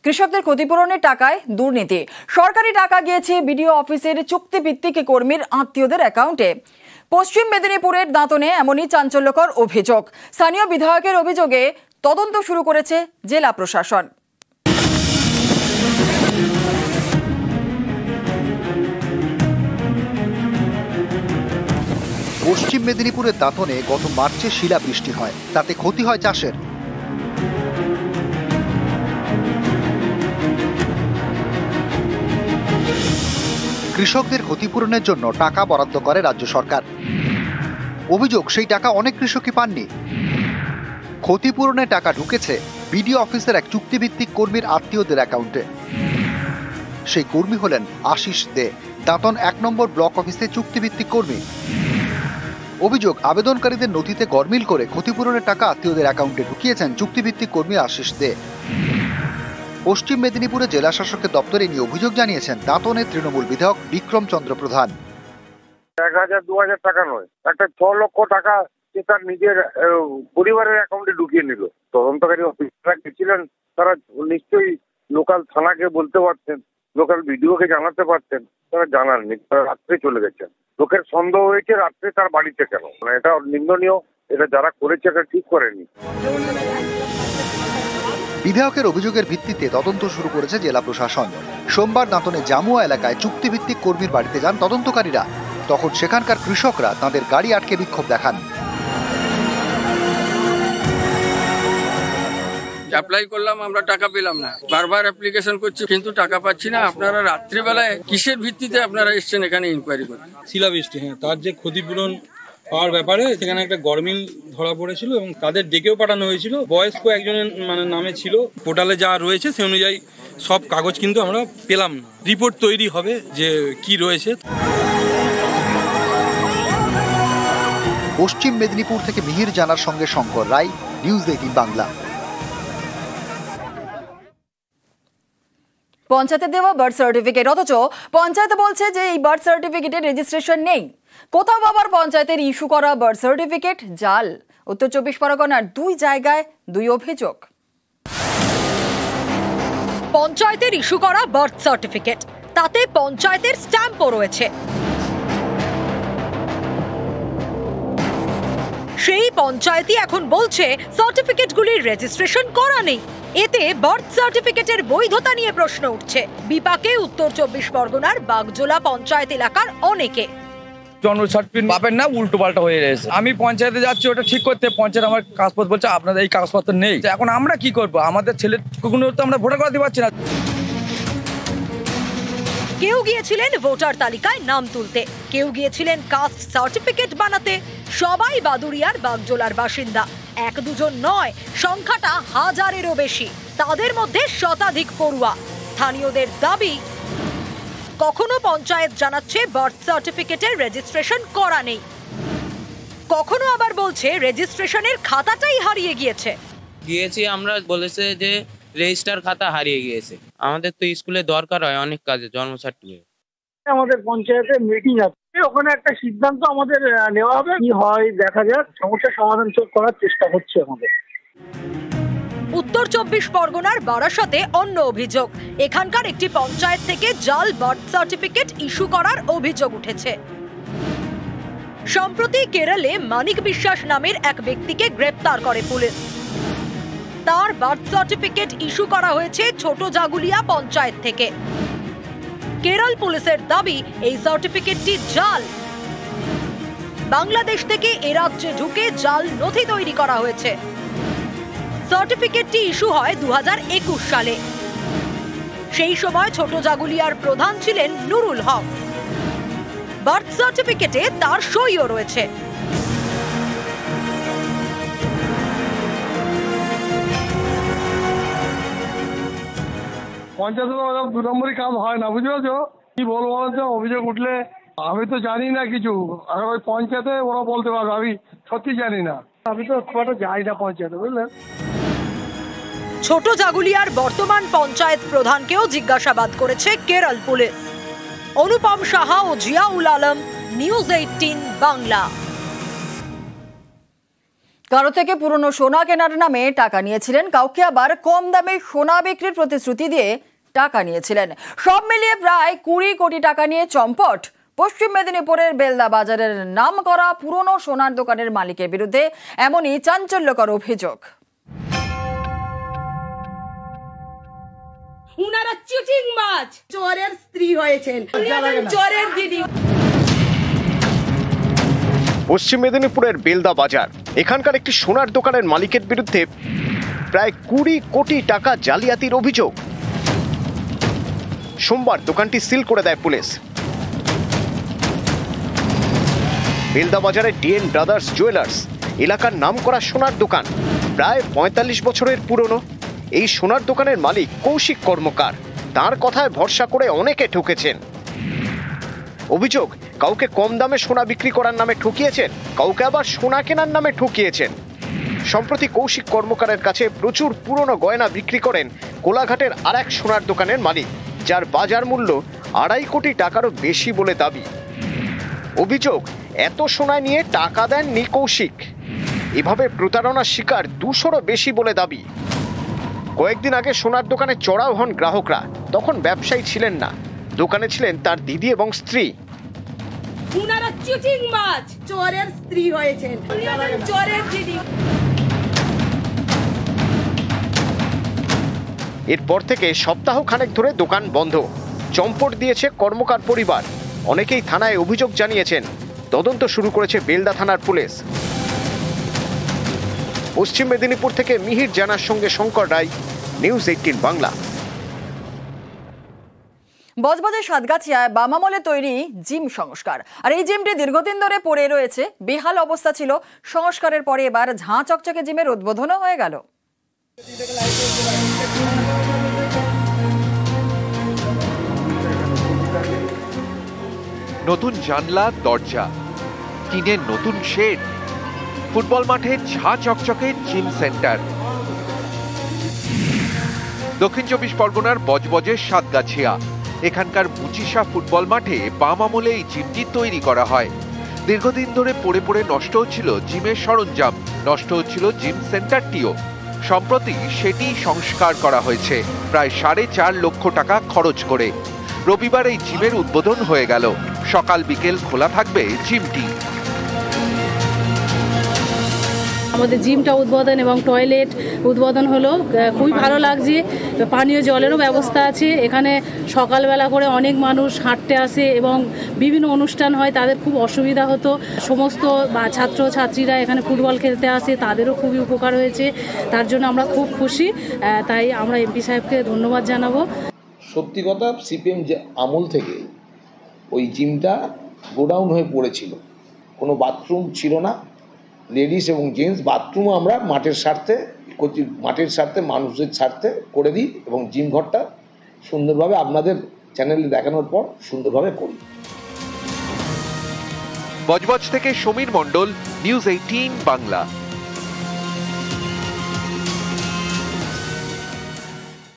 কৃষকদের ক্ষতিপূরণের টাকায় দুর্নীতি। সরকারি টাকা গিয়েছে বিডিও অফিসের চুক্তিভিত্তিক কর্মীর আত্মীয়দের অ্যাকাউন্টে। পশ্চিম মেদিনীপুরের দাঁতনে এমনই চাঞ্চল্যকর অভিযোগ। স্থানীয় বিধায়কের অভিযোগে তদন্ত শুরু করেছে জেলা প্রশাসন। পশ্চিম মেদিনীপুরের দাঁতনে গত মার্চে শিলাবৃষ্টি হয়, তাতে ক্ষতি হয় চাষের। কৃষকদের ক্ষতিপূরণের জন্য টাকা বরাদ্দ করে রাজ্য সরকার। অভিযোগ, সেই টাকা অনেক কৃষকই পাননি। ক্ষতিপূরণের টাকা ঢুকেছে বিডিও অফিসের এক চুক্তিভিত্তিক কর্মীর আত্মীয়দের অ্যাকাউন্টে। সেই কর্মী হলেন আশিস দে, দাঁতন ১ নম্বর ব্লক অফিসে চুক্তিভিত্তিক কর্মী। অভিযোগ, আবেদনকারীদের নথিতে গরমিল করে ক্ষতিপূরণের টাকা আত্মীয়দের অ্যাকাউন্টে ঢুকিয়েছেন চুক্তিভিত্তিক কর্মী আশিস দে। পশ্চিম মেদিনীপুরে জেলা শাসকের দপ্তরে নিয়ে অভিযোগ জানিয়েছেন দাঁতনের তৃণমূল বিধায়ক বিক্রম চন্দ্র প্রধান। ১,০০০-২,০০০ টাকা নয়, একটা ৬ লক্ষ টাকা সে তার নিজের পরিবারের অ্যাকাউন্টে ঢুকিয়ে নিল। তদন্তকারী অফিসাররা গেছিলেন, তারা নিশ্চয়ই লোকাল থানাকে বলতে পারতেন, লোকাল বিডিওকে জানাতে পারতেন, তারা জানাননি, তারা রাত্রে চলে গেছেন। লোকের সন্দেহ হয়েছে রাত্রে তার বাড়িতে কেন, এটা নিন্দনীয়। এটা যারা করেছে এটা ঠিক করেনি। বিধায়কের অভিযোগের ভিত্তিতে তদন্ত শুরু করেছে জেলা প্রশাসন। সোমবার দাঁতনে জামুয়া এলাকায় চুক্তিভিত্তিক কর্মীর বাড়িতে যান তদন্তকারীরা। তখন সেখানকার কৃষকরা তাদের গাড়ি আটকে বিক্ষোভ দেখান। অ্যাপ্লাই করলাম, আমরা টাকা পেলাম না, বারবার অ্যাপ্লিকেশন করছি কিন্তু টাকা পাচ্ছি না। আপনারা রাত্রিবেলায় কিসের ভিত্তিতে আপনারা এসছেন এখানে ইনকোয়ারি করতে? শিলাবৃষ্টি, হ্যাঁ, তার যে ক্ষতিপূরণ পাওয়ার ব্যাপারে সেখানে একটা গরমিল ধরা পড়েছিল এবং তাদের ডেকেও পাঠানো হয়েছিল। বয়স্ক একজনের নামে ছিল। পোর্টালে যা রয়েছে সে অনুযায়ী সব কাগজ কিন্তু আমরা পেলাম না। রিপোর্ট তৈরি হবে যে কি রয়েছে। পশ্চিম মেদিনীপুর থেকে মিহির জানার সঙ্গে শঙ্কর রায়, নিউজ 18 বাংলা। পঞ্চায়েতে দেওয়া বার্থ সার্টিফিকেট, অথচ পঞ্চায়েত বলছে যে এই বার্থ সার্টিফিকেটের রেজিস্ট্রেশন নেই। কোথাও আবার পঞ্চায়েতের ইস্যু করা বার্থ সার্টিফিকেট জাল। উত্তর ২৪ পরগনার ২ জায়গায় ২ অভিযোগ। পঞ্চায়েতের ইস্যু করা বার্থ সার্টিফিকেট, তাতে পঞ্চায়েতের স্ট্যাম্পও রয়েছে। সেই পঞ্চায়েতই এখন বলছে সার্টিফিকেটগুলির রেজিস্ট্রেশন করা নেই। এতে বার্থ সার্টিফিকেটের বৈধতা নিয়ে প্রশ্ন উঠছে বিপাকে উত্তর ২৪ পরগনার বাগজোলা পঞ্চায়েত এলাকার অনেকে। জন্ম সার্টিফিকেট পাবেন না, উল্টো পাল্টা হয়ে রয়েছে। আমি পঞ্চায়েতে যাচ্ছি ওটা ঠিক করতে, পঞ্চায়েত আমার কাগজপত্র বলছে আপনাদের এই কাগজপত্র নেই। এখন আমরা কি করবো? আমাদের ছেলেগুলো তো আমরা ভোটার করাতে পারছি না। কেউ গিয়েছিলেন ভোটার তালিকায় নাম তুলতে, কেউ গিয়েছিলেন কাস্ট সার্টিফিকেট বানাতে। সবাই বাদুড়িয়ার বাগজোলার বাসিন্দা। ১-২ নয়, সংখ্যাটা হাজারেরও বেশি। তাদের মধ্যে শতাধিক পড়ুয়া। স্থানীয়দের দাবি, কখনো পঞ্চায়েত জানাচ্ছে বার্থ সার্টিফিকেটের রেজিস্ট্রেশন করা নেই, কখনো আবার বলছে রেজিস্ট্রেশনের খাতাটাই হারিয়ে গিয়েছে। গিয়েছি আমরা, বলেছে যে রেজিস্টার খাতা হারিয়ে গিয়েছে। আমাদের তো স্কুলে দরকার হয় অনেক কাজে জন্ম সার্টিফিকেট। আমাদের পঞ্চায়েতে মিটিং আছে, ওখানে একটা সিদ্ধান্ত আমাদের নেওয়া হবে, কি হয় দেখা যাক। সমস্যার সমাধান করার চেষ্টা হচ্ছে আমাদের। উত্তর ২৪ পরগনার বারাসতে অন্য অভিযোগ। এখানকার একটি পঞ্চায়েত থেকে জাল বার্থ সার্টিফিকেট ইস্যু করার অভিযোগ উঠেছে। সম্প্রতি কেরলে মানিক বিশ্বাস নামের এক ব্যক্তিকে গ্রেপ্তার করে পুলিশ। তার বার্থ সার্টিফিকেট ইস্যু করা হয়েছে ছোট জাগুলিয়া পঞ্চায়েত থেকে। কেরল পুলিশের দাবি এই সার্টিফিকেটটি জাল। বাংলাদেশ থেকে এ রাজ্যে ঢুকে জাল নথি তৈরি করা হয়েছে। সার্টিফিকেটটি ইস্যু হয় ২০২১ সালে। সেই সময় ছোট জাগুলিয়ার প্রধান ছিলেন নুরুল হক। বার্থ সার্টিফিকেটে তার সইও রয়েছে। পঞ্চায়েত ২ নম্বরই কাজ হয় না, বুঝতে পারছো? কি বলবো বলছো? অভিযোগ উঠলে আমি তো জানি না কিছু, আর ওই পঞ্চায়েতে ওরা বলতে পারবে, আমি সত্যি জানি না। আমি তো খুব একটা যাই না পঞ্চায়েতে, বুঝলেন। ছোট জাগুলিয়ার বর্তমান পঞ্চায়েত প্রধানকেও জিজ্ঞাসাবাদ করেছে কেরল পুলিশ। অনুপম সাহা ও জিয়াউল আলম, নিউজ 18 বাংলা। কারো থেকে পুরনো সোনা কেনার নামে টাকা নিয়েছিলেন, কাউকে আবার কম দামে সোনা বিক্রির প্রতিশ্রুতি দিয়ে টাকা নিয়েছিলেন। সব মিলিয়ে প্রায় 20 কোটি টাকা নিয়ে চম্পট পশ্চিম মেদিনীপুরের বেলদা বাজারের নাম করা পুরনো সোনার দোকানের মালিকের বিরুদ্ধে এমনই চাঞ্চল্যকর অভিযোগ। উনারা চিটিং মাছ, চোরের স্ত্রী হয়েছেন, চোরের দিদি। পশ্চিম মেদিনীপুরের বেলদা বাজার, এখানকার একটি সোনার দোকানের মালিকের বিরুদ্ধে প্রায় 20 কোটি টাকা জালিয়াতির অভিযোগ। সোমবার দোকানটি সিল করে দেয় পুলিশ। বেলদা বাজারের ডিএন ব্রাদার্স জুয়েলার্স এলাকার নামকরা সোনার দোকান, প্রায় 45 বছরের পুরনো। এই সোনার দোকানের মালিক কৌশিক কর্মকার, তার কথায় ভরসা করে অনেকে ঠকেছেন। অভিযোগ, কাউকে কম দামে সোনা বিক্রি করার নামে ঠকিয়েছেন, কাউকে আবার সোনা কেনার নামে ঠকিয়েছেন। সম্প্রতি কৌশিক কর্মকারের কাছে প্রচুর পুরনো গয়না বিক্রি করেন কোলাঘাটের আরেক সোনার দোকানের মালিক, যার বাজার মূল্য 2.5 কোটি টাকারও বেশি বলে দাবি। অভিযোগ, এত সোনা নিয়ে টাকা দেননি কৌশিক। এভাবে প্রতারণার শিকার 200-রও বেশি বলে দাবি। কয়েকদিন আগে সোনার দোকানে চড়াও হন গ্রাহকরা, তখন ব্যবসায়ী ছিলেন না, দোকানে ছিলেন তার দিদি এবং স্ত্রী। উনারা চিটিং মাছ, চোরের স্ত্রী হয়েছেন, চোরের দিদি। এরপর থেকে সপ্তাহ খানেক ধরে দোকান বন্ধ, চম্পট দিয়েছে কর্মকার পরিবার। অনেকেই থানায় অভিযোগ জানিয়েছেন, তদন্ত শুরু করেছে বেলদা থানার পুলিশ। পশ্চিম মেদিনীপুর থেকে মিহির জানার সঙ্গে শঙ্কর রায়, নিউজ 18 বাংলা। বজবজের সাতগাছিয়ায় বাম আমলে তৈরি জিম সংস্কার, আর এই জিমটি দীর্ঘদিন ধরে পড়ে রয়েছে, বেহাল অবস্থা ছিল। সংস্কারের পরে এবার ঝাঁ চকচকে জিমের উদ্বোধনও হয়ে গেল। নতুন জানলা, দরজা, টিনের নতুন শেড, ফুটবল মাঠে ঝাঁ চকচকে জিম সেন্টার। দক্ষিণ 24 পরগনার বজবজের সাতগাছিয়া, এখানকার মুচিসা ফুটবল মাঠে বাম আমলে এই জিমটি তৈরি করা হয়। দীর্ঘদিন ধরে পড়ে পড়ে নষ্ট হচ্ছিল জিমের সরঞ্জাম, নষ্ট হচ্ছিল জিম সেন্টারটিও। সম্প্রতি সেটি সংস্কার করা হয়েছে প্রায় 4.5 লক্ষ টাকা খরচ করে। রবিবার এই জিমের উদ্বোধন হয়ে গেল। সকাল বিকেল খোলা থাকবে জিমটি। আমাদের জিমটা উদ্বোধন এবং টয়লেট উদ্বোধন হলো, খুবই ভালো লাগছে। পানীয় জলেরও ব্যবস্থা আছে এখানে। সকালবেলা করে অনেক মানুষ হাঁটতে আসে এবং বিভিন্ন অনুষ্ঠান হয়, তাদের খুব অসুবিধা হতো। সমস্ত ছাত্র ছাত্রীরা এখানে ফুটবল খেলতে আসে, তাদেরও খুবই উপকার হয়েছে। তার জন্য আমরা খুব খুশি, তাই আমরা এমপি সাহেবকে ধন্যবাদ জানাবো। সত্যি কথা, সিপিএম যে আমল থেকে ওই জিমটা গোডাউন হয়ে পড়েছিল, কোনো বাথরুম ছিল না। লেডিস এবং জেন্টস বাথরুমও আমরা মাঠের স্বার্থে মানুষের স্বার্থে করে দিই এবং জিম ঘরটা সুন্দরভাবে আপনাদের চ্যানেলে দেখানোর পর সুন্দরভাবে করি। বজবজ থেকে সমীর মণ্ডল, নিউজ 18 বাংলা।